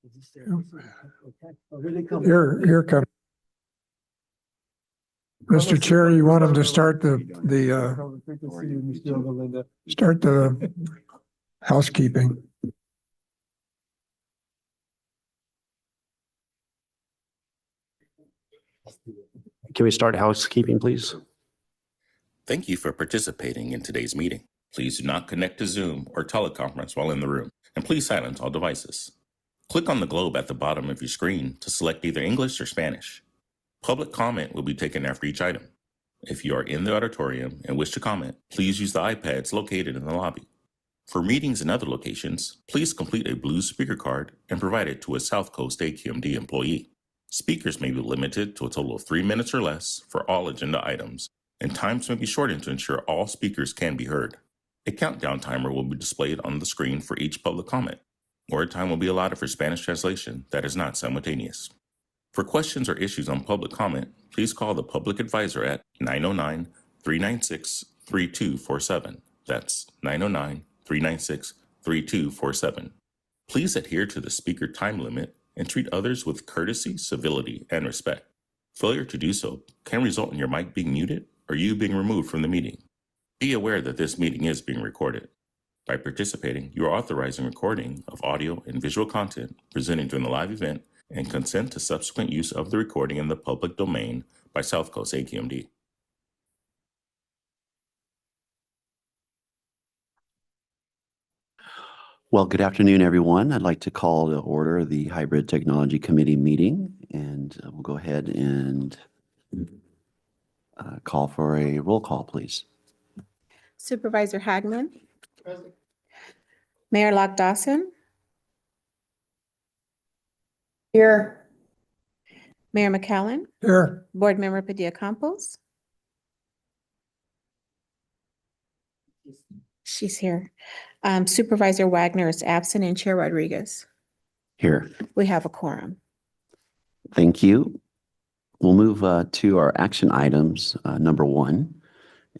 Here comes. Mr. Chair, you want him to start the housekeeping. Can we start housekeeping, please? Thank you for participating in today's meeting. Please do not connect to Zoom or teleconference while in the room, and please silence all devices. Click on the globe at the bottom of your screen to select either English or Spanish. Public comment will be taken after each item. If you are in the auditorium and wish to comment, please use the iPads located in the lobby. For meetings in other locations, please complete a blue speaker card and provide it to a South Coast AQMD employee. Speakers may be limited to a total of 3 minutes or less for all agenda items, and times may be shortened to ensure all speakers can be heard. A countdown timer will be displayed on the screen for each public comment. Word time will be allotted for Spanish translation that is not simultaneous. For questions or issues on public comment, please call the public advisor at 909-396-3247. That's 909-396-3247. Please adhere to the speaker time limit and treat others with courtesy, civility, and respect. Failure to do so can result in your mic being muted or you being removed from the meeting. Be aware that this meeting is being recorded. By participating, you are authorizing recording of audio and visual content presented during the live event and consent to subsequent use of the recording in the public domain by South Coast AQMD. Well, good afternoon, everyone. I'd like to call to order the Hybrid Technology Committee meeting, and we'll go ahead and call for a roll call, please. Supervisor Hagman. Present. Mayor Locke Dawson. Here. Mayor McCallan. Here. Board Member Padilla Campos. She's here. Supervisor Wagner is absent and Chair Rodriguez. Here. We have a quorum. Thank you. We'll move to our action items. Number one,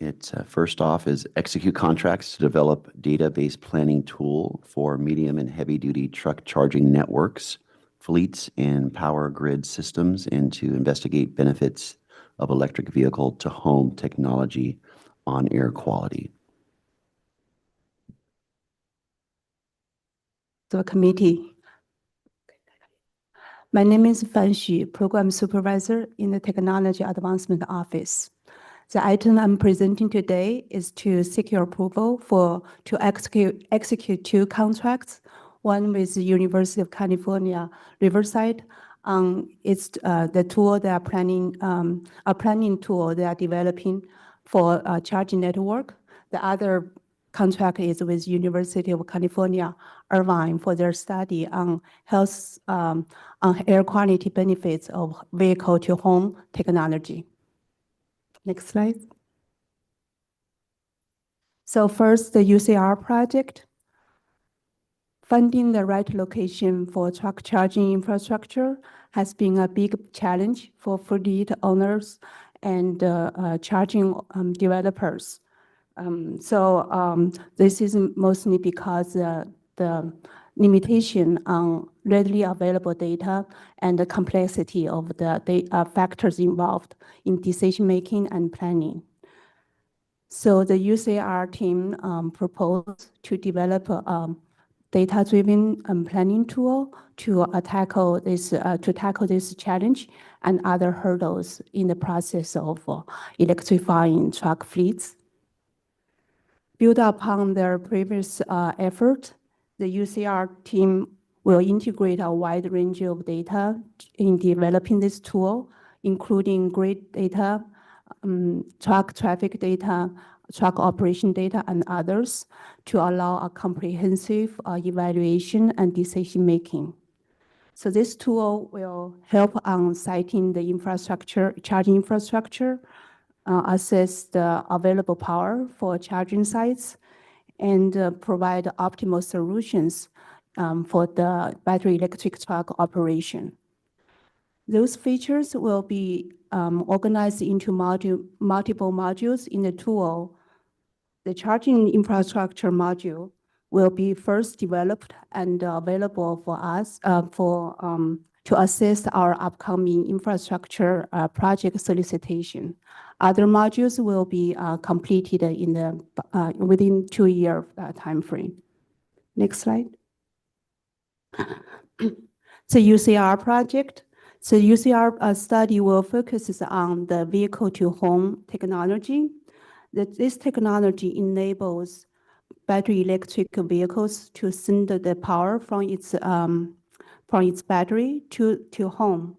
it's first off is execute contracts to develop database planning tool for medium and heavy duty truck charging networks, fleets, and power grid systems, and to investigate benefits of electric vehicle to home technology on air quality. The committee. My name is Fan Xu, Program Supervisor in the Technology Advancement Office. The item I'm presenting today is to secure approval to execute two contracts, one with the University of California, Riverside. It's the tool they are planning, a planning tool they are developing for charging network. The other contract is with University of California, Irvine for their study on health, on air quality benefits of vehicle to home technology. Next slide. So first, the UCR project. Finding the right location for truck charging infrastructure has been a big challenge for fleet owners and charging developers. This is mostly because the limitation on readily available data and the complexity of the factors involved in decision-making and planning. So the UCR team proposed to develop a data-driven planning tool to tackle this challenge and other hurdles in the process of electrifying truck fleets. Build upon their previous effort, the UCR team will integrate a wide range of data in developing this tool, including grid data, truck traffic data, truck operation data, and others to allow a comprehensive evaluation and decision-making. So this tool will help on citing the infrastructure, charging infrastructure, assess the available power for charging sites, and provide optimal solutions for the battery electric truck operation. Those features will be organized into multiple modules in the tool. The charging infrastructure module will be first developed and available for us to assist our upcoming infrastructure project solicitation. Other modules will be completed within 2-year timeframe. Next slide. So UCR project. So UCR study will focus on the vehicle-to-home technology. This technology enables battery electric vehicles to send the power from its battery to home.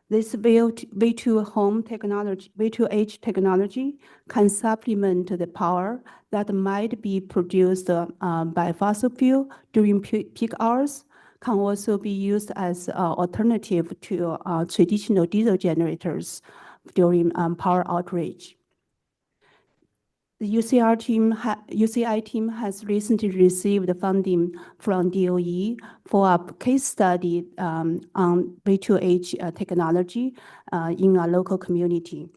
This V2H technology can supplement the power that might be produced by fossil fuel during peak hours, can also be used as alternative to traditional diesel generators during power outage. The UCI team has recently received funding from DOE for a case study on V2H technology in a local community.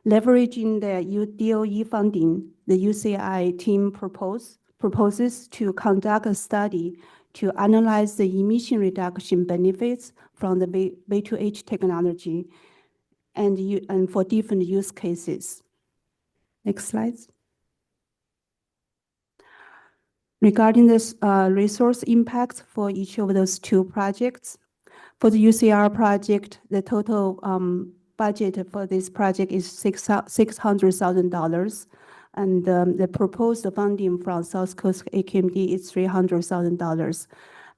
Leveraging the DOE funding, the UCI team proposes to conduct a study to analyze the emission reduction benefits from the V2H technology and for different use cases. Next slide. Regarding this resource impacts for each of those two projects, for the UCR project, the total budget for this project is $600,000, and the proposed funding from South Coast AQMD is $300,000,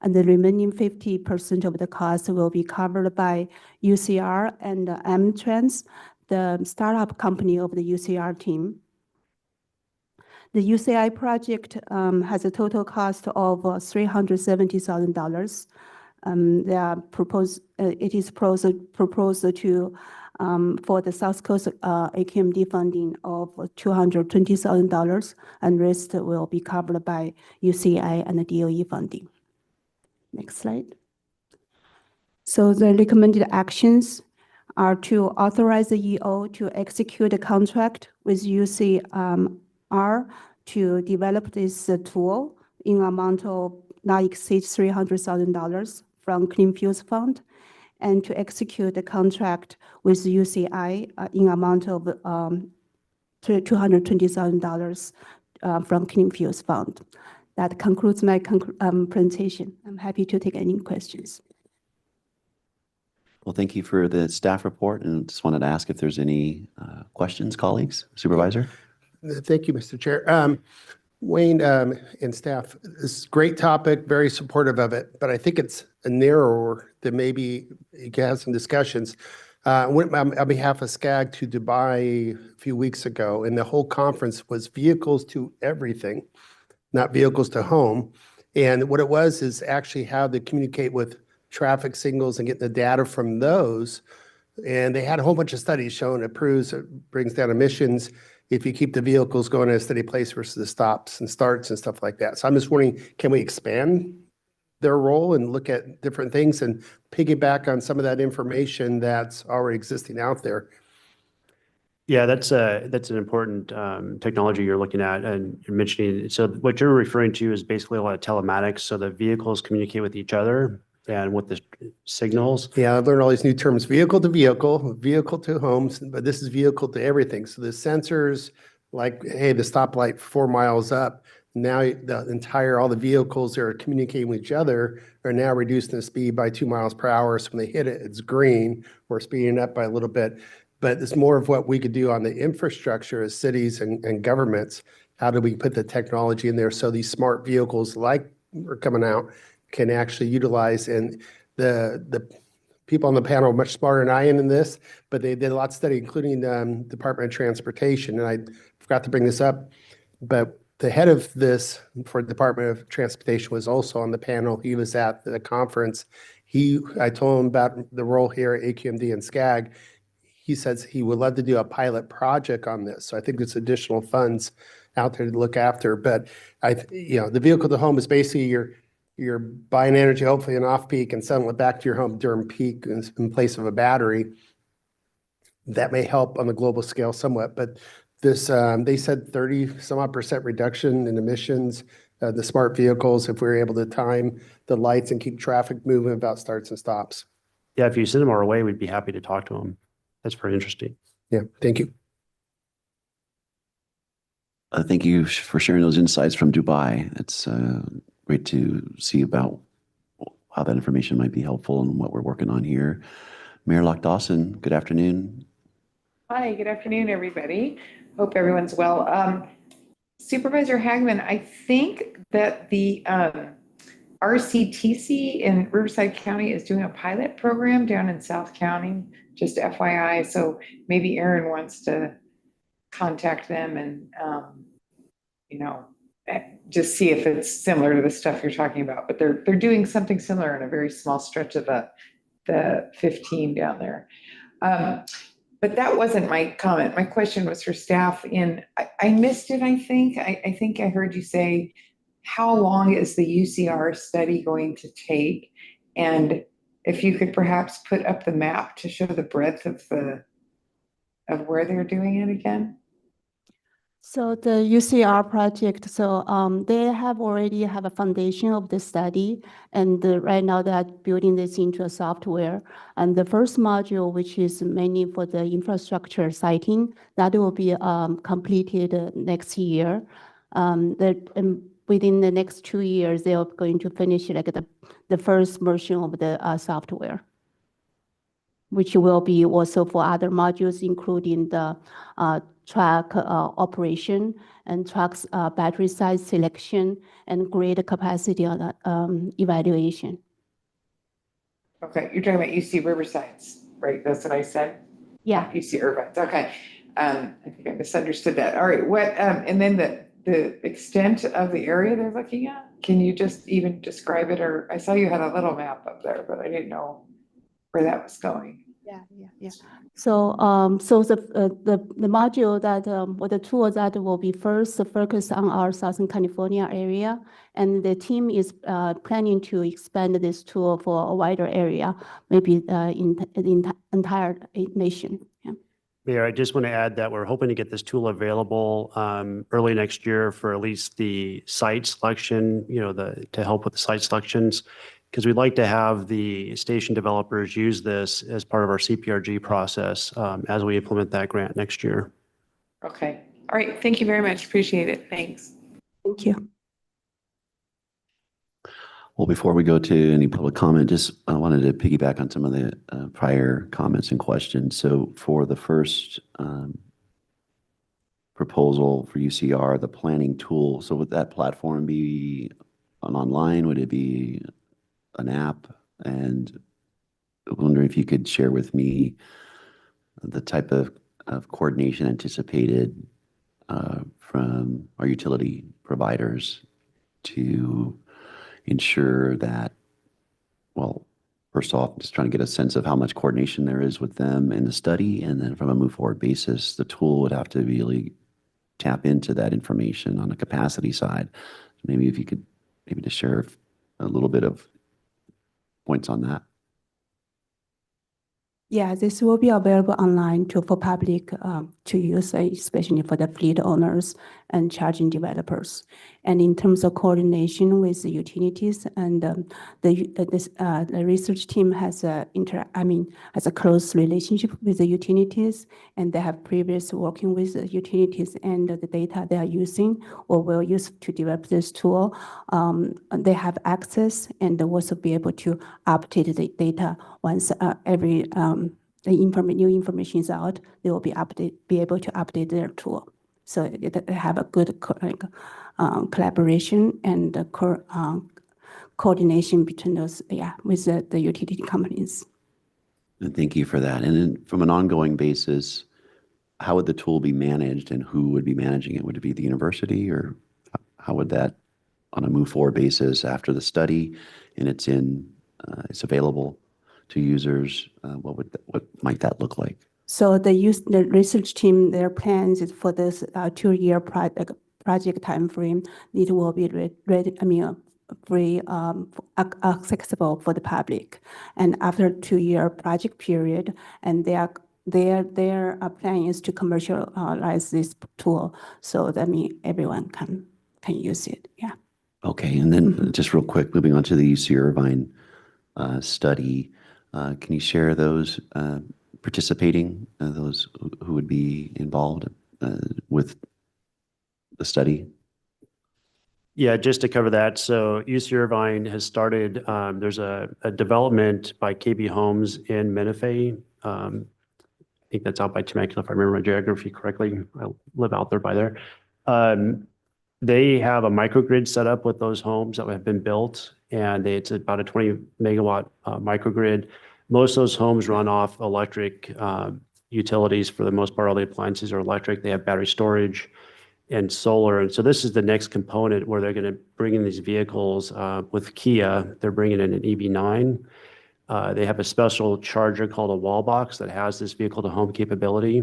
and the remaining 50% of the cost will be covered by UCR and M-Trans, the startup company of the UCR team. The UCI project has a total cost of $370,000. It is proposed to for the South Coast AQMD funding of $220,000, and rest will be covered by UCI and the DOE funding. Next slide. So the recommended actions are to authorize the EO to execute a contract with UCR to develop this tool in amount of not exceed $300,000 from Clean Fuels Fund, and to execute the contract with UCI in amount of $220,000 from Clean Fuels Fund. That concludes my presentation. I'm happy to take any questions. Well, thank you for the staff report, and just wanted to ask if there's any questions, colleagues, supervisor. Thank you, Mr. Chair. Wayne and staff, this is a great topic, very supportive of it, but I think it's narrower than maybe you can have some discussions. I went on behalf of SCAG to Dubai a few weeks ago, and the whole conference was vehicles to everything, not vehicles to home. And what it was is actually how to communicate with traffic signals and get the data from those. And they had a whole bunch of studies showing it brings down emissions if you keep the vehicles going at a steady pace versus the stops and starts and stuff like that. So I'm just wondering, can we expand their role and look at different things and piggyback on some of that information that's already existing out there? Yeah, that's an important technology you're looking at and you're mentioning. So what you're referring to is basically a lot of telematics, so the vehicles communicate with each other and with the signals. Yeah, I've learned all these new terms: vehicle to vehicle, vehicle to homes, but this is vehicle to everything. So the sensors, like, hey, the stoplight 4 miles up, now all the vehicles that are communicating with each other are now reducing the speed by 2 miles per hour. So when they hit it, it's green, or speeding up by a little bit. But it's more of what we could do on the infrastructure as cities and governments. How do we put the technology in there so these smart vehicles like are coming out can actually utilize? And the people on the panel are much smarter than I am in this, but they did a lot of study, including Department of Transportation. And I forgot to bring this up, but the head of this for Department of Transportation was also on the panel. He was at the conference. I told him about the role here at AQMD and SCAG. He says he would love to do a pilot project on this. So I think there's additional funds out there to look after. But the vehicle to home is basically you're buying energy, hopefully in off-peak, and selling it back to your home during peak in place of a battery. That may help on the global scale somewhat. But this, they said 30-some-odd% reduction in emissions the smart vehicles, if we're able to time the lights and keep traffic moving without starts and stops. Yeah, if you send them our way, we'd be happy to talk to them. That's very interesting. Yeah, thank you. Thank you for sharing those insights from Dubai. It's great to see about how that information might be helpful and what we're working on here. Mayor Lock Dawson, good afternoon. Hi, good afternoon, everybody. Hope everyone's well. Supervisor Hagman, I think that the RCTC in Riverside County is doing a pilot program down in South County, just FYI. So maybe Aaron wants to contact them and, just see if it's similar to the stuff you're talking about. But they're doing something similar in a very small stretch of the 15 down there. But that wasn't my comment. My question was for staff I missed it, I think. I think I heard you say, how long is the UCR study going to take? And if you could perhaps put up the map to show the breadth of where they're doing it again? So the UCR project, they have already have a foundation of the study, and right now they are building this into a software. And the first module, which is mainly for the infrastructure siting, that will be completed next year. Within the next 2 years, they are going to finish like the first version of the software, which will be also for other modules, including the truck operation and trucks battery size selection and grid capacity evaluation. Okay, you're talking about UC Riverside's, right? That's what I said? Yeah. UC Irvine's, okay. I think I misunderstood that. All right, and then the extent of the area they're looking at? Can you just even describe it? Or I saw you had a little map up there, but I didn't know where that was going. Yeah. So, the module that, or the tool that will be first focused on our Southern California area, and the team is planning to expand this tool for a wider area, maybe in the entire nation. Yeah. Mayor, I just want to add that we're hoping to get this tool available early next year for at least the site selection, to help with the site selections, because we'd like to have the station developers use this as part of our CPRG process as we implement that grant next year. Okay. All right. Thank you very much. Appreciate it. Thanks. Thank you. Well, before we go to any public comment, I wanted to piggyback on some of the prior comments and questions. So for the first proposal for UCR, the planning tool, so would that platform be online? Would it be an app? And I wonder if you could share with me the type of coordination anticipated from our utility providers to ensure that, well, first off, just trying to get a sense of how much coordination there is with them in the study, and then from a move forward basis, the tool would have to really tap into that information on the capacity side. Maybe if you could just share a little bit of points on that. Yeah, this will be available online for public to use, especially for the fleet owners and charging developers. And in terms of coordination with the utilities, and the research team has a close relationship with the utilities, and they have previous working with the utilities, and the data they are using or will use to develop this tool. They have access and will also be able to update the data once every new information is out. They will be able to update their tool. So they have a good collaboration and coordination between those, with the utility companies. And thank you for that. And then from an ongoing basis, how would the tool be managed and who would be managing it? Would it be the university, or how would that, on a move forward basis after the study and it's available to users, what might that look like? So the research team, their plans is for this 2-year project timeframe. It will be free, accessible for the public. And after 2-year project period, and their plan is to commercialize this tool, so that means everyone can use it. Yeah. Okay, and then just real quick, moving on to the UC Irvine study. Can you share those participating, those who would be involved with the study? Yeah, just to cover that. So UC Irvine has started, there's a development by KB Homes in Menifee. I think that's out by Temecula, if I remember my geography correctly. I live out there by there. They have a microgrid set up with those homes that have been built, and it's about a 20 megawatt microgrid. Most of those homes run off electric utilities. For the most part, all the appliances are electric. They have battery storage and solar. And so this is the next component where they're going to bring in these vehicles with Kia. They're bringing in an EV9. They have a special charger called a wall box that has this vehicle to home capability.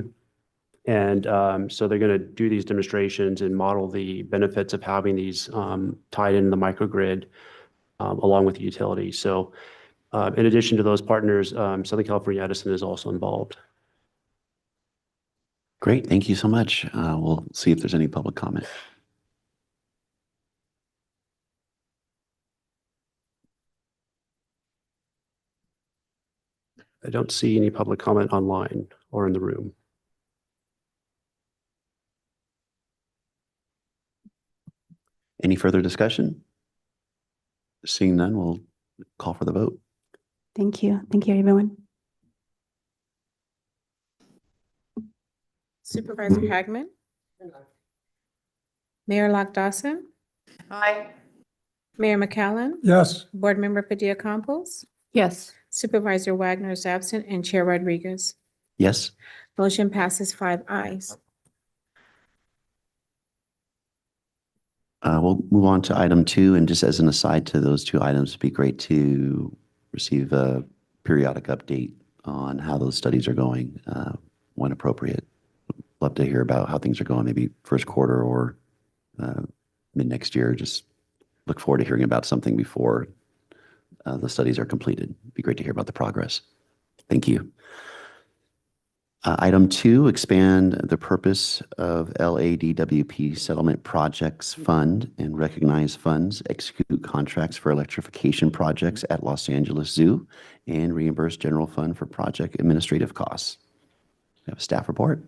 And so they're going to do these demonstrations and model the benefits of having these tied into the microgrid along with the utility. So in addition to those partners, Southern California Edison is also involved. Great, thank you so much. We'll see if there's any public comment. I don't see any public comment online or in the room. Any further discussion? Seeing none, we'll call for the vote. Thank you. Thank you, everyone. Supervisor Hagman. Mayor Lock Dawson, Aye. Mayor McCallum, Yes, Board Member Padilla-Campos, Yes. Supervisor Wagner is absent, and Chair Rodriguez. Yes, Motion passes 5 ayes. we'll move on to item 2, and just as an aside to those 2 items, it'd be great to receive a periodic update on how those studies are going when appropriate. Love to hear about how things are going, maybe first quarter or mid next year. Just look forward to hearing about something before the studies are completed. It'd be great to hear about the progress. Thank you. Item 2, expand the purpose of LADWP Settlement Projects Fund and recognize funds, execute contracts for electrification projects at Los Angeles Zoo, and reimburse general fund for project administrative costs. We have a staff report.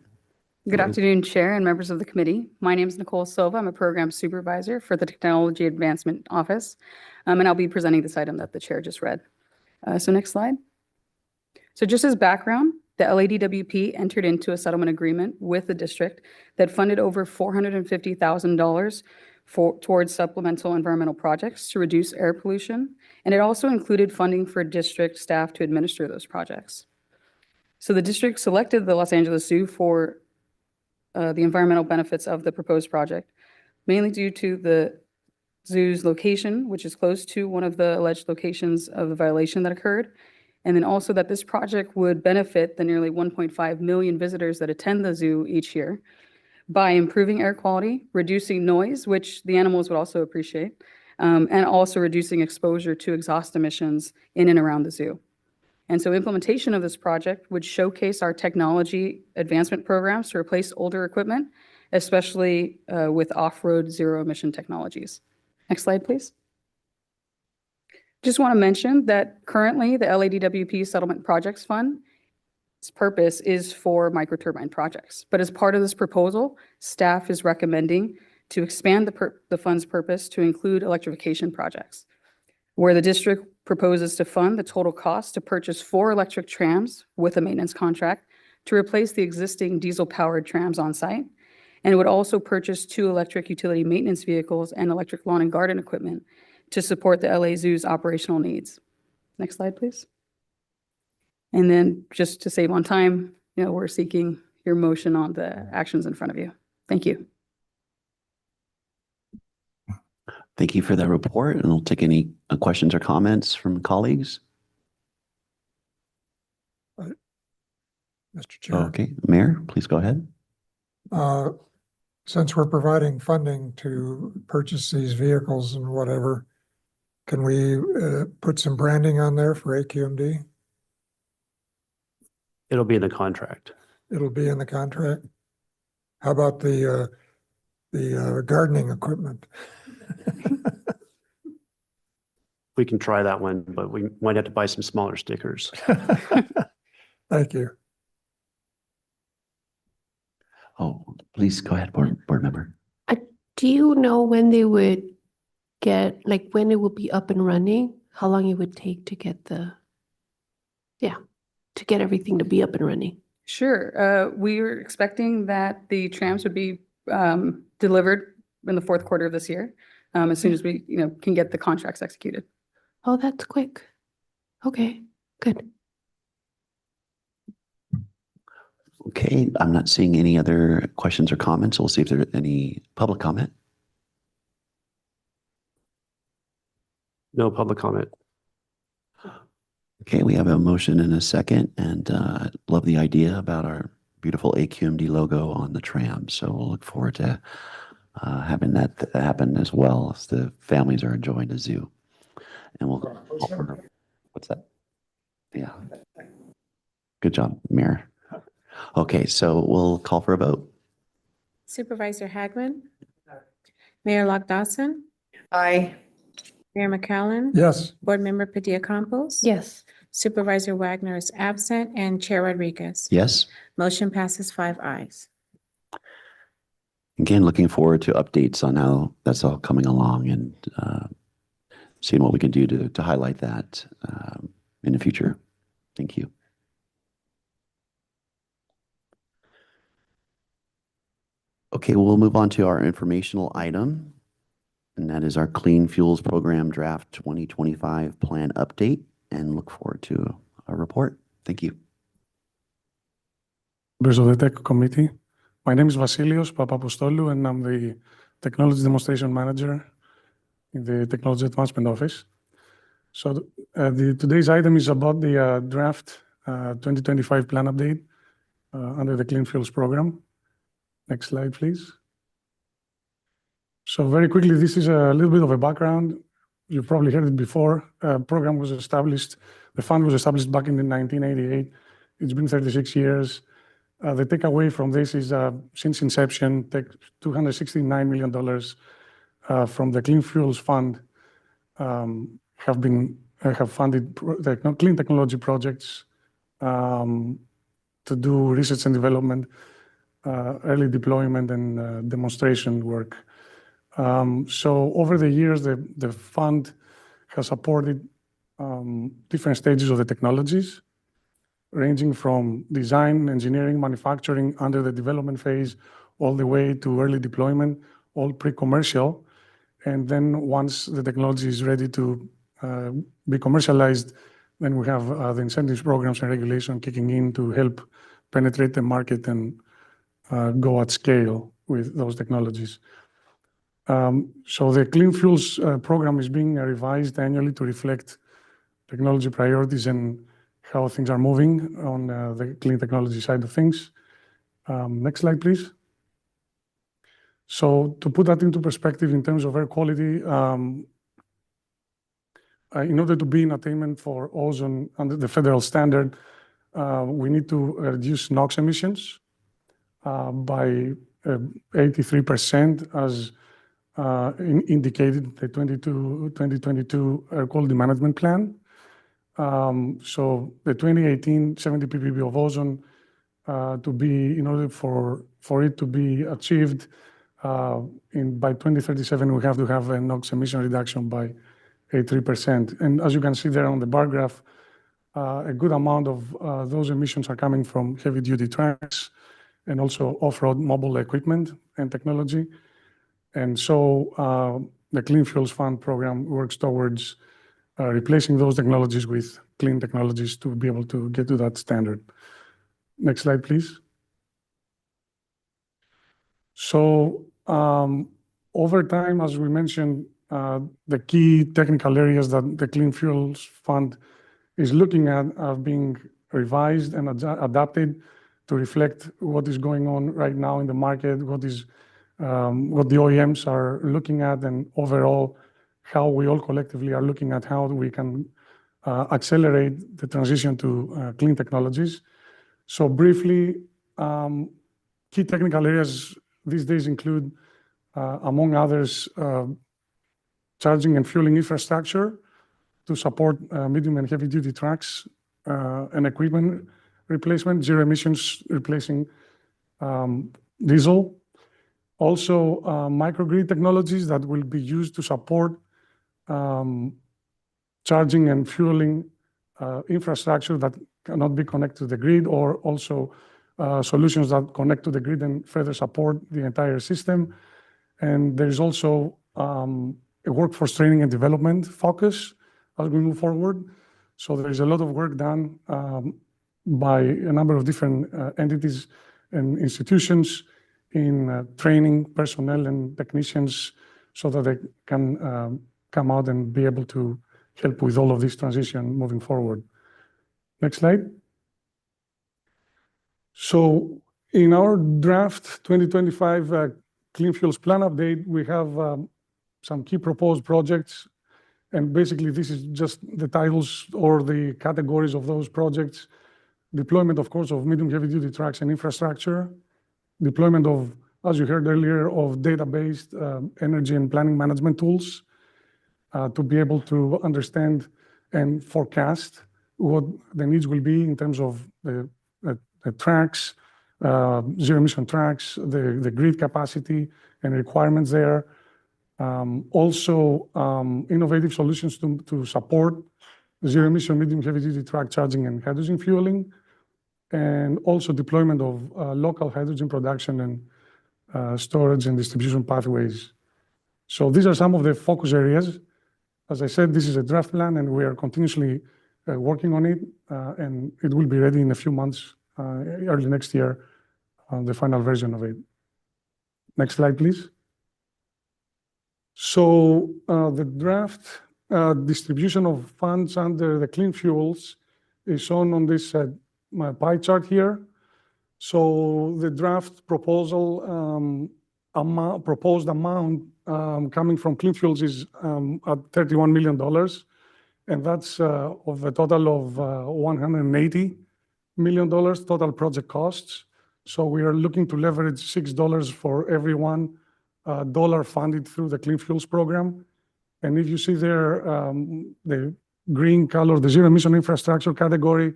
Good Hello. afternoon, Chair and members of the committee. My name is Nicole Silva. I'm a program supervisor for the Technology Advancement Office, and I'll be presenting this item that the chair just read. So next slide. So just as background, the LADWP entered into a settlement agreement with the district that funded over $450,000 towards supplemental environmental projects to reduce air pollution, and it also included funding for district staff to administer those projects. So the district selected the Los Angeles Zoo for the environmental benefits of the proposed project, mainly due to the zoo's location, which is close to one of the alleged locations of the violation that occurred, and then also that this project would benefit the nearly 1.5 million visitors that attend the zoo each year by improving air quality, reducing noise, which the animals would also appreciate, and also reducing exposure to exhaust emissions in and around the zoo. And so implementation of this project would showcase our technology advancement programs to replace older equipment, especially with off-road zero emission technologies. Next slide, please. Just want to mention that currently the LADWP Settlement Projects Fund, its purpose is for microturbine projects. But as part of this proposal, staff is recommending to expand the fund's purpose to include electrification projects, where the district proposes to fund the total cost to purchase 4 electric trams with a maintenance contract to replace the existing diesel-powered trams on site. And it would also purchase 2 electric utility maintenance vehicles and electric lawn and garden equipment to support the LA Zoo's operational needs. Next slide, please. And then just to save on time, we're seeking your motion on the actions in front of you. Thank you. Thank you for that report, and I'll take any questions or comments from colleagues. Mr. Chair. Okay, Mayor, please go ahead. Since we're providing funding to purchase these vehicles and whatever, can we put some branding on there for AQMD? It'll be in the contract. It'll be in the contract. How about the gardening equipment? we can try that one, but we might have to buy some smaller stickers. Thank you. Oh, please go ahead, board member. Do you know when they would get, like when it would be up and running? How long it would take to get to get everything to be up and running? Sure. We were expecting that the trams would be delivered in the fourth quarter of this year, as soon as we, can get the contracts executed. Oh, that's quick. Okay, good. Okay, I'm not seeing any other questions or comments. We'll see if there's any public comment. No public comment. Okay, we have a motion and a second, and love the idea about our beautiful AQMD logo on the tram. So we'll look forward to having that happen as well as the families are enjoying the zoo. And we'll call for, what's that? Yeah. Good job, Mayor. Okay, so we'll call for a vote. Supervisor Hagman, Mayor Lock Dawson, Aye. Mayor McCallum. Yes, Board Member Padilla-Campos. Yes. Supervisor Wagner is absent and Chair Rodriguez. Yes. Motion passes 5 ayes. Again, looking forward to updates on how that's all coming along and seeing what we can do to highlight that in the future. Thank you. Okay, we'll move on to our informational item, and that is our Clean Fuels Program Draft 2025 Plan Update, and look forward to a report. Thank you. Members of the Tech Committee, my name is Vasilios Papapostolou, and I'm the Technology Demonstration Manager in the Technology Advancement Office. So today's item is about the draft 2025 plan update under the Clean Fuels Program. Next slide, please. So very quickly, this is a little bit of a background. You've probably heard it before. Program was established, the fund was established back in 1988. It's been 36 years. The takeaway from this is since inception, $269 million from the Clean Fuels Fund have funded clean technology projects to do research and development, early deployment, and demonstration work. So over the years, the fund has supported different stages of the technologies, ranging from design, engineering, manufacturing under the development phase, all the way to early deployment, all pre-commercial. And then once the technology is ready to be commercialized, then we have the incentives programs and regulation kicking in to help penetrate the market and go at scale with those technologies. So the Clean Fuels program is being revised annually to reflect technology priorities and how things are moving on the clean technology side of things. Next slide, please. So to put that into perspective in terms of air quality, in order to be in attainment for ozone under the federal standard, we need to reduce NOx emissions by 83% as indicated in the 2022 Air Quality Management Plan. So the 2018 70 ppb of ozone to be, in order for it to be achieved by 2037, we have to have a NOx emission reduction by 83%. And as you can see there on the bar graph, a good amount of those emissions are coming from heavy duty trucks and also off-road mobile equipment and technology. And so the Clean Fuels Fund program works towards replacing those technologies with clean technologies to be able to get to that standard. Next slide, please. So over time, as we mentioned, the key technical areas that the Clean Fuels Fund is looking at are being revised and adapted to reflect what is going on right now in the market, what the OEMs are looking at, and overall, how we all collectively are looking at how we can accelerate the transition to clean technologies. So briefly, key technical areas these days include, among others, charging and fueling infrastructure, to support medium and heavy duty trucks and equipment replacement, zero emissions replacing diesel. Also, microgrid technologies that will be used to support charging and fueling infrastructure that cannot be connected to the grid, or also solutions that connect to the grid and further support the entire system. And there's also a workforce training and development focus as we move forward. So there is a lot of work done by a number of different entities and institutions in training personnel and technicians so that they can come out and be able to help with all of this transition moving forward. Next slide. So in our draft 2025 Clean Fuels Plan update, we have some key proposed projects. And basically, this is just the titles or the categories of those projects. Deployment, of course, of medium heavy-duty trucks and infrastructure. Deployment of, as you heard earlier, of data-based energy and planning management tools to be able to understand and forecast what the needs will be in terms of the tracks, zero-emission tracks, the grid capacity and requirements there. Also, innovative solutions to support zero-emission medium heavy-duty truck charging and hydrogen fueling, and also deployment of local hydrogen production and storage and distribution pathways. So these are some of the focus areas. As I said, this is a draft plan, and we are continuously working on it, and it will be ready in a few months, early next year, the final version of it. Next slide, please. So the draft distribution of funds under the clean fuels is shown on this pie chart here. So the draft proposal proposed amount coming from clean fuels is at $31 million. And that's of a total of $180 million total project costs. So we are looking to leverage $6 for every $1 funded through the Clean Fuels program. And if you see there, the green color, the zero emission infrastructure category,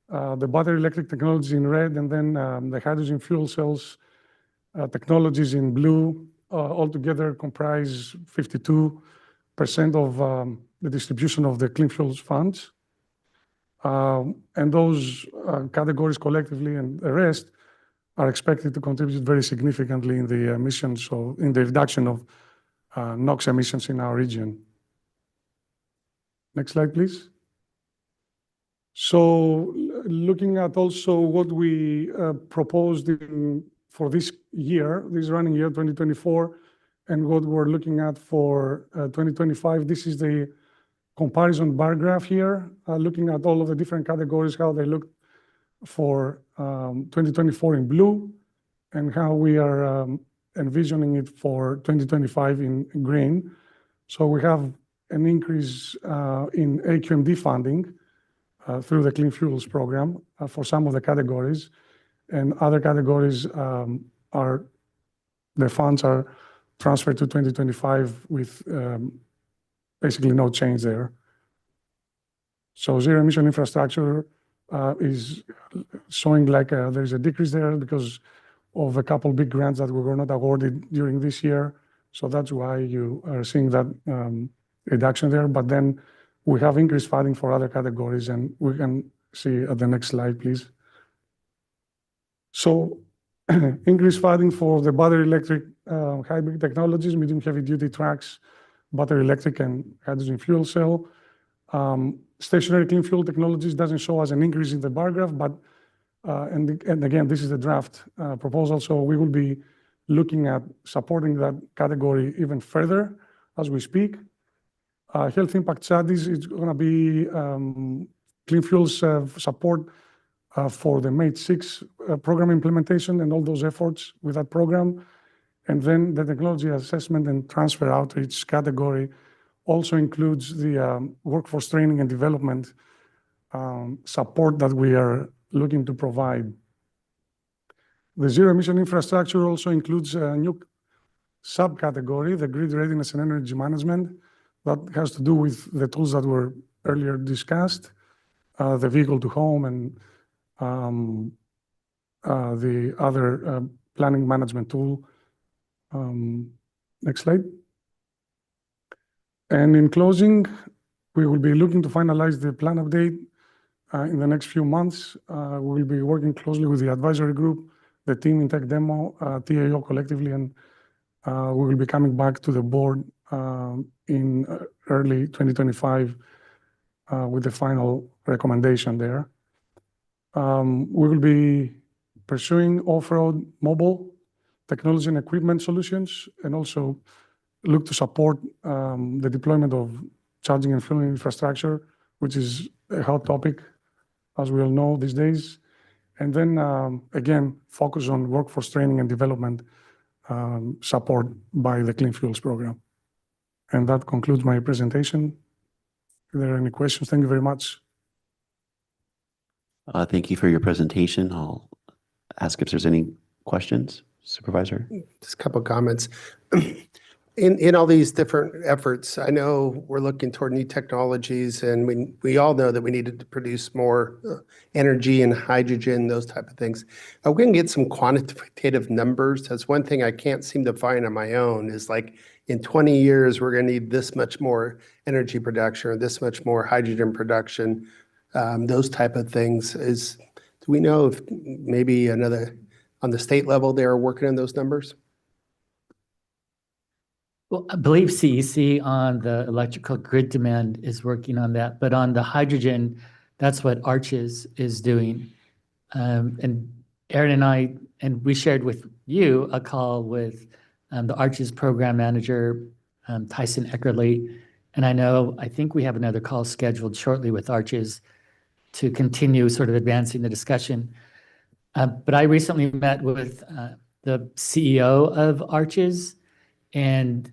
the battery electric technology in red, and then the hydrogen fuel cells technologies in blue, altogether comprise 52% of the distribution of the Clean Fuels funds. And those categories collectively and the rest are expected to contribute very significantly in the emissions, so in the reduction of NOx emissions in our region. Next slide, please. So looking at also what we proposed for this year, this running year, 2024, and what we're looking at for 2025, this is the comparison bar graph here, looking at all of the different categories, how they look for 2024 in blue, and how we are envisioning it for 2025 in green. So we have an increase in AQMD funding through the Clean Fuels program for some of the categories, and other categories the funds are transferred to 2025 with basically no change there. So zero emission infrastructure is showing like there's a decrease there because of a couple big grants that we were not awarded during this year. So that's why you are seeing that reduction there. But then we have increased funding for other categories, and we can see at the next slide, please. So increased funding for the battery electric hybrid technologies, medium heavy duty trucks, battery electric and hydrogen fuel cell. Stationary clean fuel technologies doesn't show as an increase in the bar graph, but and again, this is the draft proposal, so we will be looking at supporting that category even further as we speak. Health impact studies, it's going to be clean fuels support for the MATE 6 program implementation and all those efforts with that program. And then the technology assessment and transfer outreach category also includes the workforce training and development support that we are looking to provide. The zero emission infrastructure also includes a new subcategory, the grid readiness and energy management, That has to do with the tools that were earlier discussed, the vehicle to home and the other planning management tool. Next slide. And in closing, we will be looking to finalize the plan update in the next few months. We will be working closely with the advisory group, the team in Tech Demo, TAO collectively, and we will be coming back to the board in early 2025 with the final recommendation there. We will be pursuing off-road mobile technology and equipment solutions, and also look to support the deployment of charging and fueling infrastructure, which is a hot topic, as we all know these days. And then, again, focus on workforce training and development support by the Clean Fuels Program. And that concludes my presentation. If there are any questions, thank you very much. Thank you for your presentation. I'll ask if there's any questions, Supervisor. Just a couple of comments. In all these different efforts, I know we're looking toward new technologies, and we all know that we needed to produce more energy and hydrogen, those type of things. We can get some quantitative numbers. That's one thing I can't seem to find on my own, is like in 20 years, we're going to need this much more energy production or this much more hydrogen production, those type of things. Do we know if maybe on the state level, they are working on those numbers? Well, I believe CEC on the electrical grid demand is working on that, but on the hydrogen, that's what Arches is doing. And Aaron and I, and we shared with you a call with the Arches program manager, Tyson Eckerly. And I think we have another call scheduled shortly with Arches to continue sort of advancing the discussion. But I recently met with the CEO of Arches, and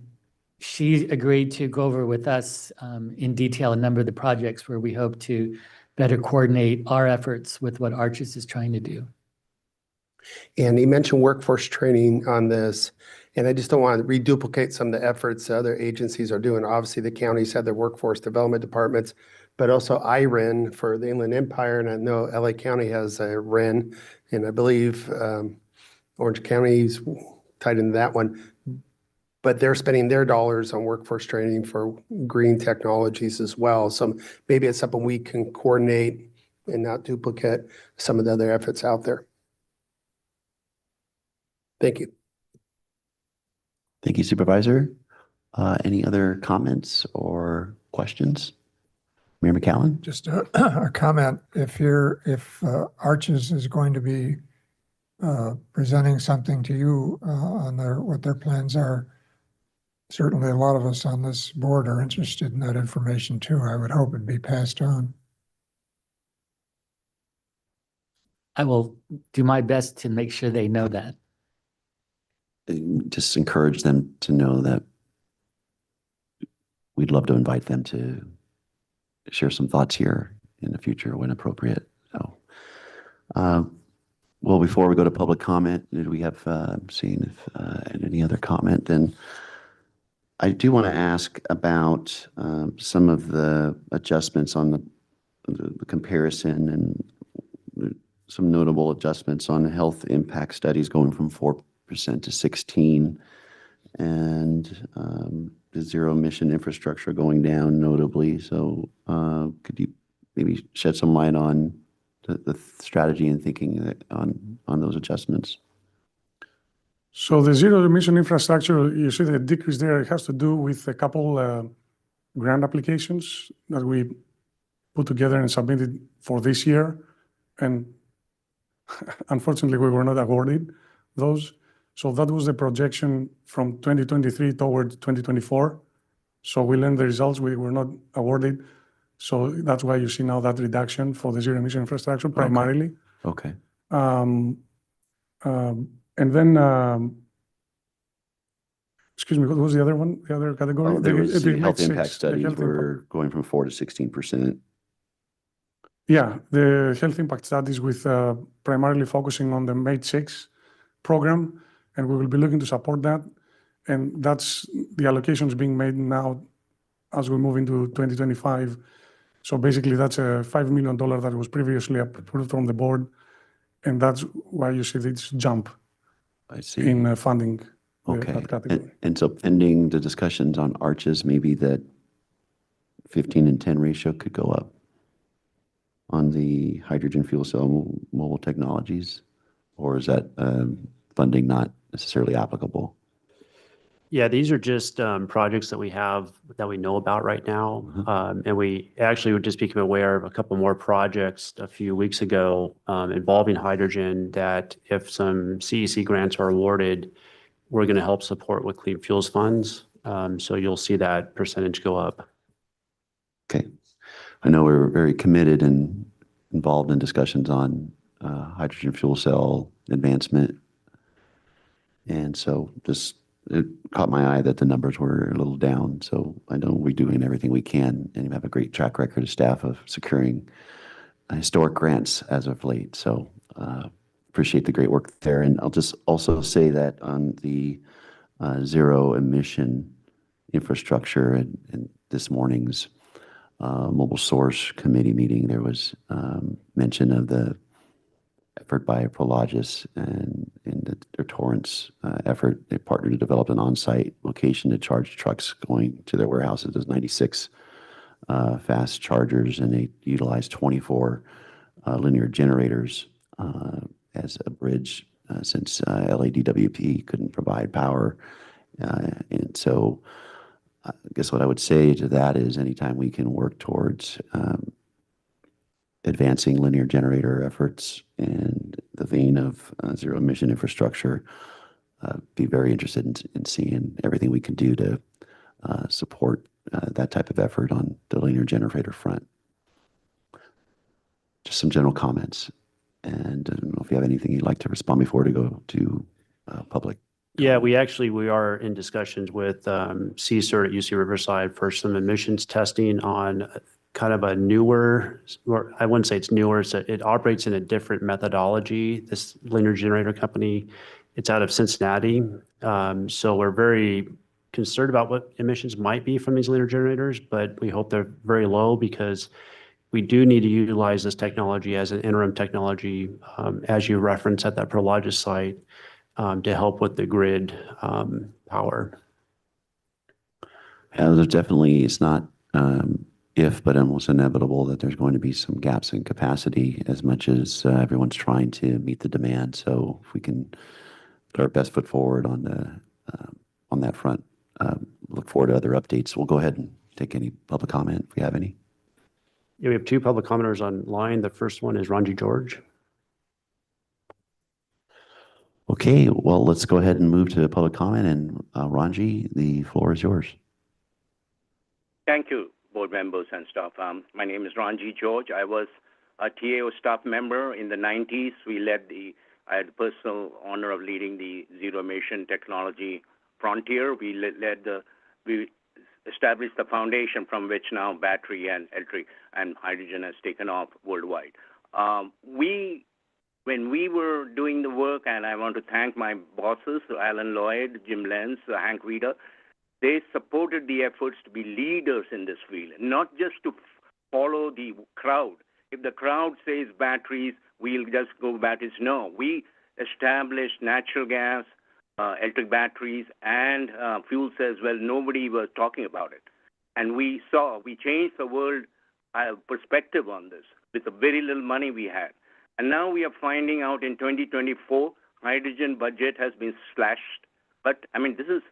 she agreed to go over with us in detail a number of the projects where we hope to better coordinate our efforts with what Arches is trying to do. And he mentioned workforce training on this, and I just don't want to reduplicate some of the efforts other agencies are doing. Obviously, the counties have their workforce development departments, but also IREN for the Inland Empire, and I know LA County has a REN, and I believe Orange County's tied into that one. But they're spending their dollars on workforce training for green technologies as well. So maybe it's something we can coordinate and not duplicate some of the other efforts out there. Thank you. Thank you, Supervisor. Any other comments or questions? Mayor McCallum? Just a comment. If Arches is going to be presenting something to you on what their plans are, certainly a lot of us on this board are interested in that information too. I would hope it'd be passed on. I will do my best to make sure they know that. Just encourage them to know that we'd love to invite them to share some thoughts here in the future when appropriate. So, well, before we go to public comment, did we have seen if any other comment? Then I do want to ask about some of the adjustments on the comparison and some notable adjustments on health impact studies going from 4% to 16%, and the zero emission infrastructure going down notably. So could you maybe shed some light on the strategy and thinking on those adjustments? So the zero emission infrastructure, you see the decrease there, it has to do with a couple grant applications that we put together and submitted for this year. And unfortunately, we were not awarded those. So that was the projection from 2023 toward 2024. So we learned the results, we were not awarded. So that's why you see now that reduction for the zero emission infrastructure primarily. Okay. And then, excuse me, what was the other one, the other category? Oh, there was the health six, impact the studies health were going from 4% to 16%. Yeah, the health impact studies with primarily focusing on the MATE 6 program, and we will be looking to support that. And that's the allocations being made now as we move into 2025. So basically, that's a $5 million that was previously approved from the board, and that's why you see this jump I see. in funding Okay. that category. And so pending the discussions on arches, maybe that 15 and 10 ratio could go up on the hydrogen fuel cell mobile technologies? Or is that funding not necessarily applicable? Yeah, these are just projects that we have that we know about right now. And we actually just became aware of a couple more projects a few weeks ago involving hydrogen that if some CEC grants are awarded, we're going to help support with clean fuels funds. So you'll see that percentage go up. Okay. I know we're very committed and involved in discussions on hydrogen fuel cell advancement. And so just it caught my eye that the numbers were a little down. So I know we're doing everything we can and have a great track record of staff of securing historic grants as of late. So appreciate the great work there. And I'll just also say that on the zero emission infrastructure and this morning's mobile source committee meeting, there was mention of the effort by Prologis and their Torrance effort. They partnered to develop an on-site location to charge trucks going to their warehouses. There's 96 fast chargers, and they utilize 24 linear generators as a bridge since LADWP couldn't provide power. And so I guess what I would say to that is anytime we can work towards advancing linear generator efforts in the vein of zero emission infrastructure, be very interested in seeing everything we can do to support that type of effort on the linear generator front. Just some general comments. And I don't know if you have anything you'd like to respond before to go to public. Yeah, we are in discussions with CSER at UC Riverside for some emissions testing on kind of a newer, or I wouldn't say it's newer, it operates in a different methodology. This linear generator company, it's out of Cincinnati. So we're very concerned about what emissions might be from these linear generators, but we hope they're very low because we do need to utilize this technology as an interim technology, as you referenced at that Prologis site, to help with the grid power. Yeah, there's definitely, it's not if, but almost inevitable that there's going to be some gaps in capacity as much as everyone's trying to meet the demand. So if we can put our best foot forward on that front, look forward to other updates. We'll go ahead and take any public comment if we have any. Yeah, we have two public commenters online. The first one is Ranji George. Okay, well, let's go ahead and move to public comment. And Ranji, the floor is yours. Thank you, board members and staff. My name is Ranji George. I was a TAO staff member in the 90s. I had the personal honor of leading the zero emission technology frontier. We established the foundation from which now battery and electric and hydrogen has taken off worldwide. When we were doing the work, and I want to thank my bosses, Alan Lloyd, Jim Lenz, Hank Reeder, they supported the efforts to be leaders in this field, not just to follow the crowd. If the crowd says batteries, we'll just go batteries. No, we established natural gas, electric batteries, and fuel cells. Well, nobody was talking about it. And we changed the world perspective on this with the very little money we had. And now we are finding out in 2024, hydrogen budget has been slashed. But I mean, this is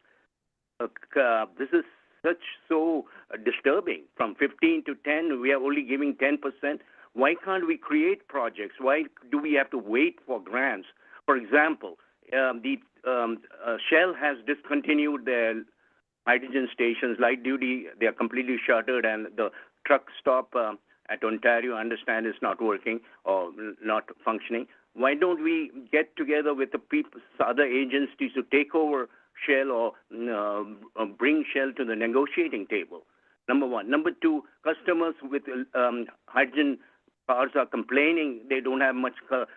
so disturbing. From 15 to 10, we are only giving 10%. Why can't we create projects? Why do we have to wait for grants? For example, Shell has discontinued their hydrogen stations, light duty. They are completely shuttered, and the truck stop at Ontario, I understand, is not working or not functioning. Why don't we get together with the other agencies to take over Shell or bring Shell to the negotiating table? Number one. Number two, customers with hydrogen cars are complaining they don't have much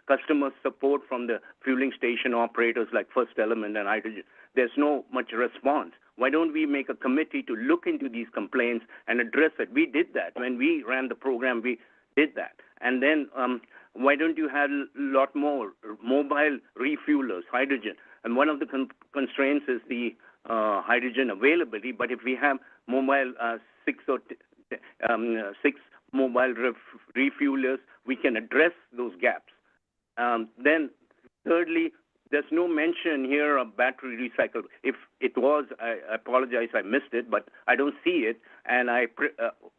customer support from the fueling station operators like First Element and Hydrogen. There's no much response. why don't we make a committee to look into these complaints and address it? We did that. When we ran the program, we did that. And then why don't you have a lot more mobile refuelers, hydrogen? And one of the constraints is the hydrogen availability. But if we have mobile six mobile refuelers, we can address those gaps. Then thirdly, there's no mention here of battery recycle. If it was, I apologize, I missed it, but I don't see it. And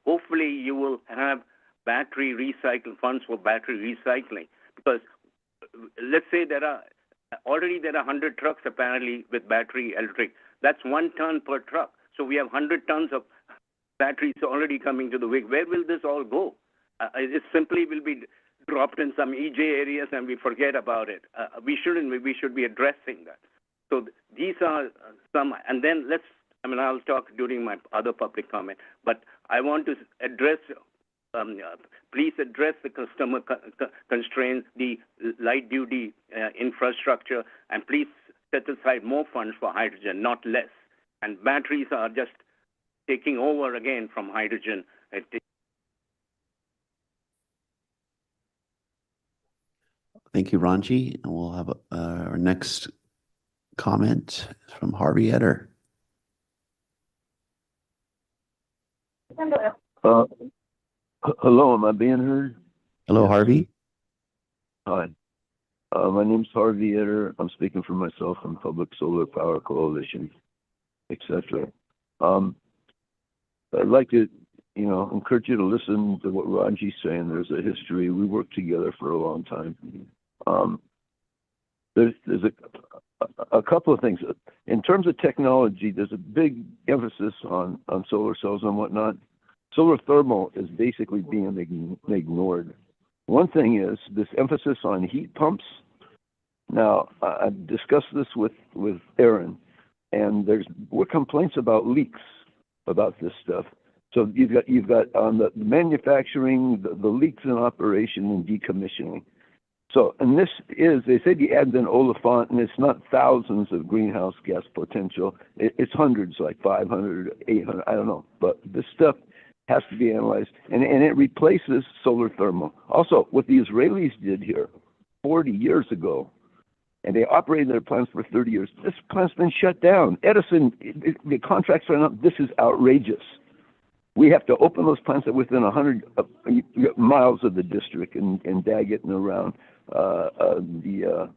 hopefully you will have battery recycle funds for battery recycling, because let's say there are 100 trucks apparently with battery electric. That's 1 ton per truck. So we have 100 tons of batteries already coming to the wig. Where will this all go? It simply will be dropped in some EJ areas and we forget about it. We shouldn't. We should be addressing that. So these are some, and then I'll talk during my other public comment, but I want to address, please address the customer constraints, the light duty infrastructure, and please set aside more funds for hydrogen, not less. And batteries are just taking over again from hydrogen. Thank you, Ranji. And we'll have our next comment from Harvey Etter. Hello, am I being heard? Hello, Yes. Harvey. Hi. My name's Harvey Etter. I'm speaking for myself from Public Solar Power Coalition, etc. I'd like to, encourage you to listen to what Ranji's saying. There's a history. We worked together for a long time. There's a couple of things. In terms of technology, there's a big emphasis on solar cells and whatnot. Solar thermal is basically being ignored. One thing is this emphasis on heat pumps. Now, I've discussed this with Aaron, and there's complaints about leaks about this stuff. So you've got on the manufacturing, the leaks in operation and decommissioning. So, and this is, they said you add an Oliphant, and it's not thousands of greenhouse gas potential. It's hundreds, like 500, 800, I don't know. But this stuff has to be analyzed, and it replaces solar thermal. Also, what the Israelis did here 40 years ago, and they operated their plants for 30 years. This plant's been shut down. Edison, the contracts are not, this is outrageous. We have to open those plants within 100 miles of the district and Daggett and around the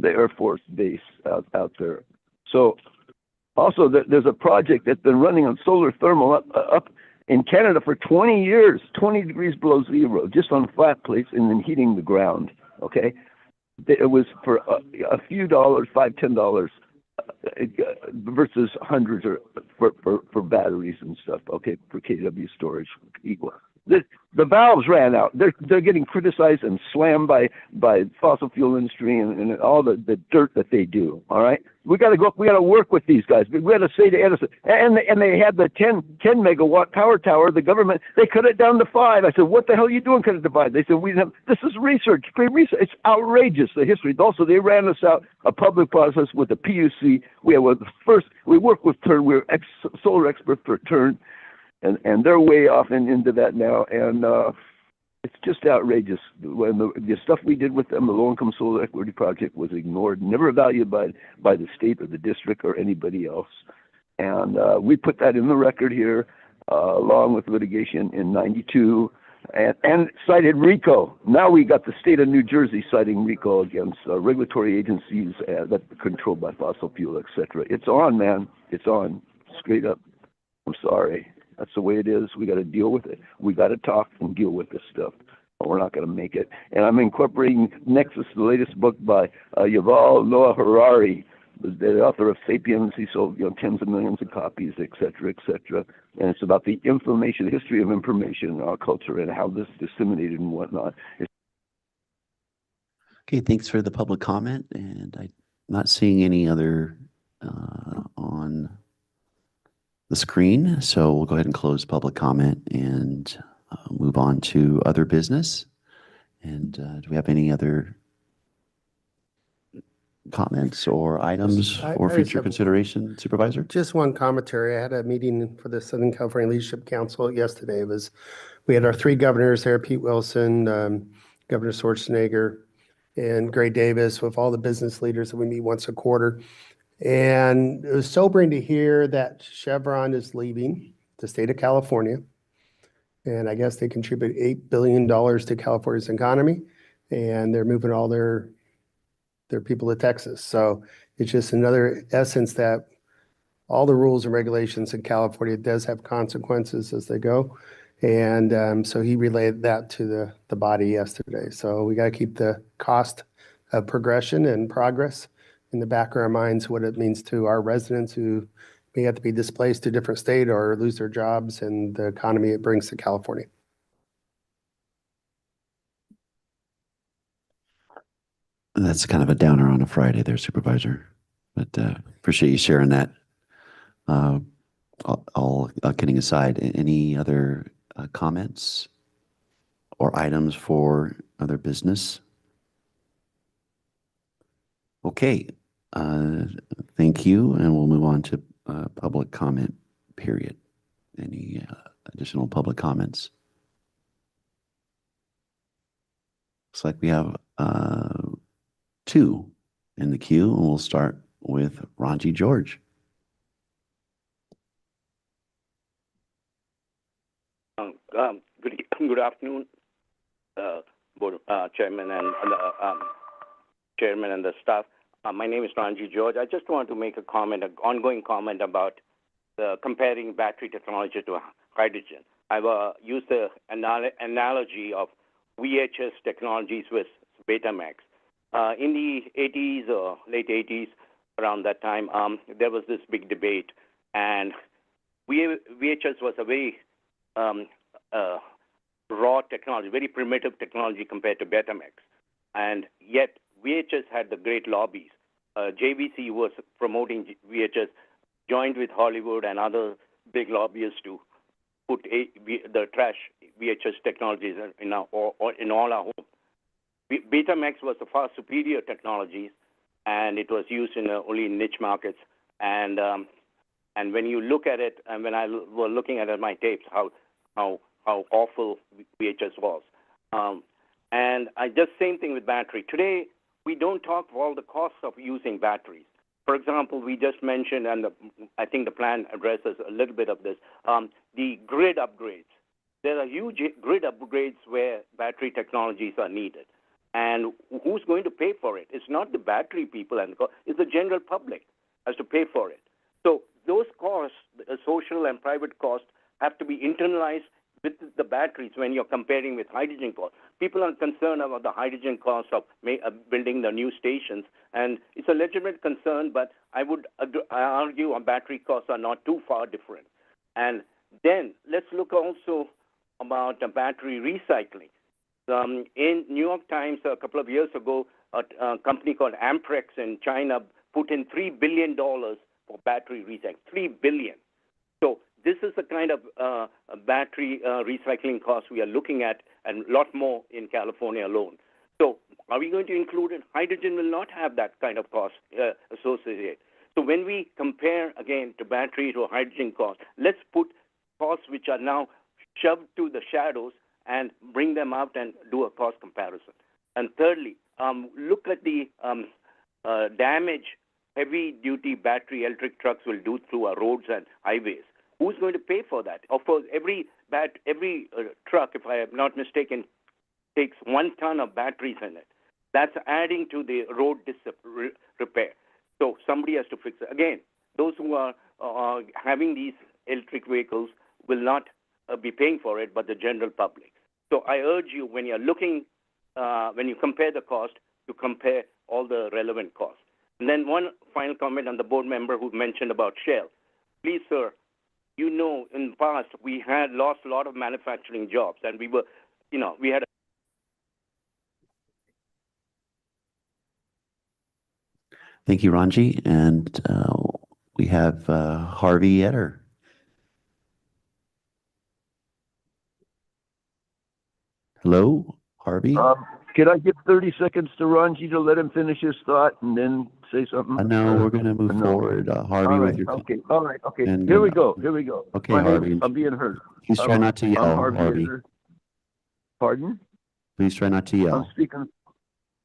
Air Force base out there. So also there's a project that's been running on solar thermal up in Canada for 20 years, 20 degrees below zero, just on flat plates and then heating the ground, okay? It was for a few dollars, $5, $10, versus hundreds for batteries and stuff, okay, for kW storage equal. The valves ran out. They're getting criticized and slammed by fossil fuel industry and all the dirt that they do. All right, we got to work with these guys. We got to say to Edison, and they had the 10 megawatt power tower. The government, they cut it down to 5. I said, what the hell are you doing? Cut it to 5. They said, this is research, great research. It's outrageous, the history. Also, they ran us out a public process with the PUC. We worked with Turn. We're solar experts for Turn. And they're way off into that now, and it's just outrageous. When the stuff we did with them, the low-income solar equity project, was ignored, never valued by the state or the district or anybody else. And we put that in the record here, along with litigation in '92, and cited RICO. Now we got the state of New Jersey citing RICO against regulatory agencies that are controlled by fossil fuel, etc. It's on, man. It's on, straight up. I'm sorry. That's the way it is. We got to deal with it. We got to talk and deal with this stuff, or we're not going to make it. And I'm incorporating Nexus, the latest book by Yuval Noah Harari, the author of *Sapiens*. He sold tens of millions of copies, et cetera, et cetera. And it's about the history of information in our culture and how this is disseminated and whatnot. Okay, thanks for the public comment. And I'm not seeing any other on the screen, so we'll go ahead and close public comment and move on to other business. And do we have any other comments or items I for just future have- consideration, Supervisor? Just one commentary. I had a meeting for the Southern California Leadership Council yesterday. We had our three governors there, Pete Wilson, Governor Schwarzenegger, and Gray Davis, with all the business leaders that we meet once a quarter. And it was sobering to hear that Chevron is leaving the state of California. And I guess they contribute $8 billion to California's economy, and they're moving all their people to Texas. So it's just another essence that all the rules and regulations in California does have consequences as they go. And so he relayed that to the body yesterday. So we got to keep the cost of progression and progress in the back of our minds, what it means to our residents who may have to be displaced to a different state or lose their jobs and the economy it brings to California. That's kind of a downer on a Friday there, Supervisor, but appreciate you sharing that. All kidding aside, any other comments or items for other business? Okay, thank you, and we'll move on to public comment period. Any additional public comments? Looks like we have two in the queue, and we'll start with Ranji George. Good afternoon, Board Chairman and Chairman and the staff. My name is Ranji George. I just want to make a comment, an ongoing comment about comparing battery technology to hydrogen. I've used the analogy of VHS technologies with Betamax. In the 80s or late 80s, around that time, there was this big debate, and VHS was a very raw technology, very primitive technology compared to Betamax. And yet, VHS had the great lobbies. JVC was promoting VHS, joined with Hollywood and other big lobbyists to put the trash VHS technologies in all our homes. Betamax was the far superior technologies, and it was used in only niche markets. And when you look at it, and when I was looking at my tapes, how awful VHS was. And just same thing with battery. Today, we don't talk about all the costs of using batteries. For example, we just mentioned, and I think the plan addresses a little bit of this, the grid upgrades. There are huge grid upgrades where battery technologies are needed. And who's going to pay for it? It's not the battery people, it's the general public has to pay for it. So those costs, social and private costs, have to be internalized with the batteries when you're comparing with hydrogen costs. People are concerned about the hydrogen costs of building the new stations, and it's a legitimate concern, but I argue our battery costs are not too far different. And then let's look also about battery recycling. In New York Times a couple of years ago, a company called Amprex in China put in $3 billion for battery recycling, $3 billion. So this is the kind of battery recycling costs we are looking at, and a lot more in California alone. So are we going to include it? Hydrogen will not have that kind of cost associated. So when we compare, again, to battery to hydrogen cost, let's put costs which are now shoved to the shadows and bring them out and do a cost comparison. And thirdly, look at the damage heavy-duty battery electric trucks will do through our roads and highways. Who's going to pay for that? Of course, every truck, if I am not mistaken, takes 1 ton of batteries in it. That's adding to the road repair. So somebody has to fix it. Again, those who are having these electric vehicles will not be paying for it, but the general public. So I urge you, when you're looking, when you compare the cost, to compare all the relevant costs. And then one final comment on the board member who mentioned about Shell. Please, sir, you know, in the past, we had lost a lot of manufacturing jobs, and we were, we had. Thank you, Ranji. And we have Harvey Etter. Hello, Harvey? Could I give 30 seconds to Ranji to let him finish his thought and then say something? No, we're going to move No. forward. Harvey, All with right, your. okay, all right, okay. And, Here we go, here we go. Okay, My Harvey. name, I'm being heard. Please try not to yell, I'm Harvey Harvey. Iser. Pardon? Please try not to I'm yell. speaking.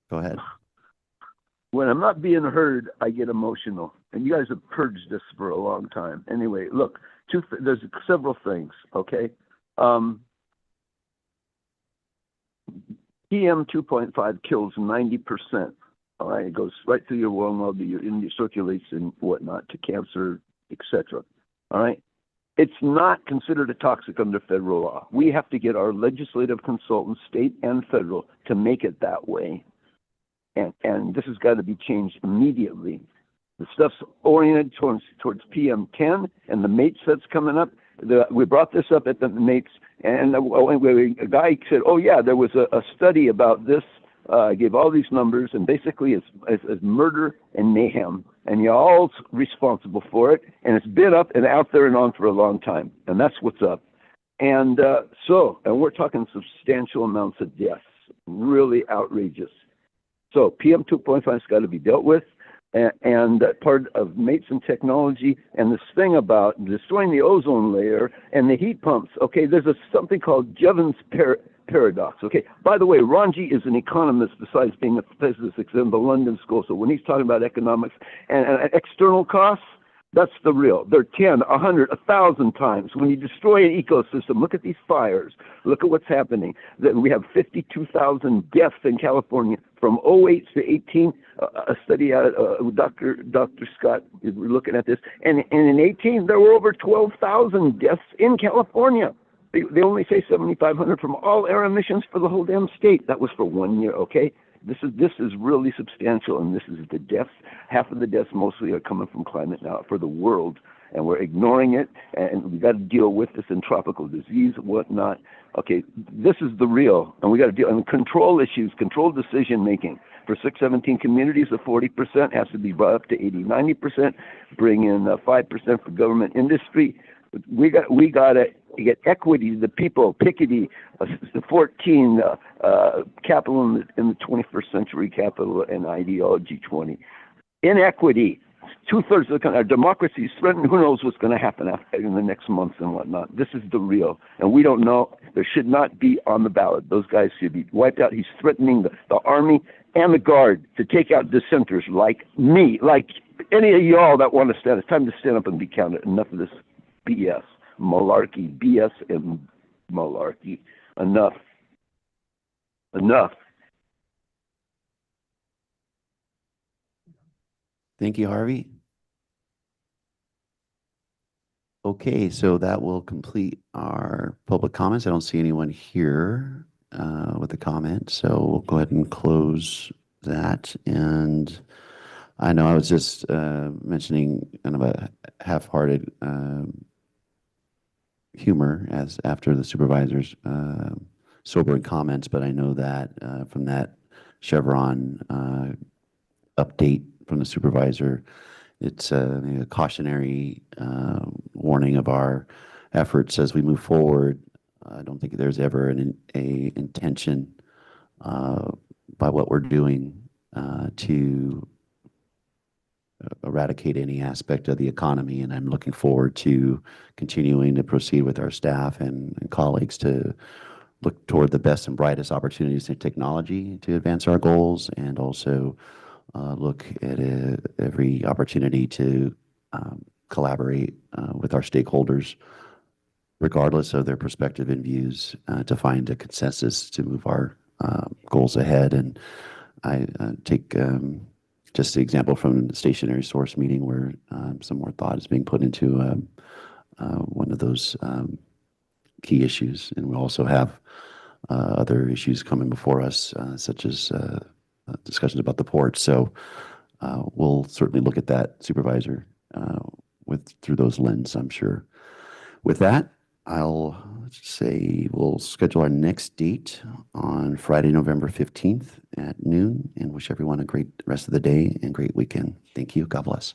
Go ahead. When I'm not being heard, I get emotional. And you guys have purged this for a long time. Anyway, look, there's several things, okay? PM 2.5 kills 90%. All right, it goes right through your world, your circulates and whatnot to cancer, etc. All right? It's not considered a toxic under federal law. We have to get our legislative consultants, state and federal, to make it that way. And this has got to be changed immediately. The stuff's oriented towards PM10 and the MATES that's coming up. We brought this up at the MATES, and a guy said, oh yeah, there was a study about this, gave all these numbers, and basically it's murder and mayhem, and you're all responsible for it, and it's been up and out there and on for a long time, and that's what's up. And and we're talking substantial amounts of deaths, really outrageous. So PM 2.5 has got to be dealt with, and part of MATES and technology, and this thing about destroying the ozone layer and the heat pumps. Okay, there's something called Jevons paradox. Okay, by the way, Ranji is an economist besides being a physicist in the London School. So when he's talking about economics and external costs, that's the real. They're 10, 100, 1,000 times. When you destroy an ecosystem, look at these fires. Look at what's happening. We have 52,000 deaths in California from 08 to 18. A study out of Dr. Scott is looking at this. And in 18, there were over 12,000 deaths in California. They only say 7,500 from all air emissions for the whole damn state. That was for 1 year, okay? This is really substantial, and this is the deaths. Half of the deaths mostly are coming from climate now for the world, and we're ignoring it, and we got to deal with this in tropical disease, whatnot. Okay, this is the real, and we got to deal and control issues, control decision making. For 617 communities, the 40% has to be brought up to 80, 90%. Bring in 5% for government industry. We got to get equity, the people, Piketty, 14, capital in the 21st century, capital and ideology 20. Inequity, 2/3 of the country, our democracy is threatened. Who knows what's going to happen in the next months and whatnot. This is the real. And we don't know. There should not be on the ballot. Those guys should be wiped out. He's threatening the Army and the Guard to take out dissenters like me, like any of y'all that want to stand. It's time to stand up and be counted. Enough of this BS, malarkey, BS and malarkey. Enough. Enough. Thank you, Harvey. Okay, so that will complete our public comments. I don't see anyone here with a comment, so we'll go ahead and close that. And I know I was just mentioning kind of a half-hearted humor as after the supervisor's sobering comments, but I know that from that Chevron update from the supervisor, it's a cautionary warning of our efforts as we move forward. I don't think there's ever an intention by what we're doing to eradicate any aspect of the economy, and I'm looking forward to continuing to proceed with our staff and colleagues to look toward the best and brightest opportunities in technology to advance our goals, and also look at every opportunity to collaborate with our stakeholders, regardless of their perspective and views, to find a consensus to move our goals ahead. And I take just the example from the stationary source meeting where some more thought is being put into one of those key issues. And we also have other issues coming before us, such as discussions about the port. So we'll certainly look at that, Supervisor, through those lenses, I'm sure. With that, I'll say we'll schedule our next date on Friday, November 15th at noon, and wish everyone a great rest of the day and great weekend. Thank you. God bless.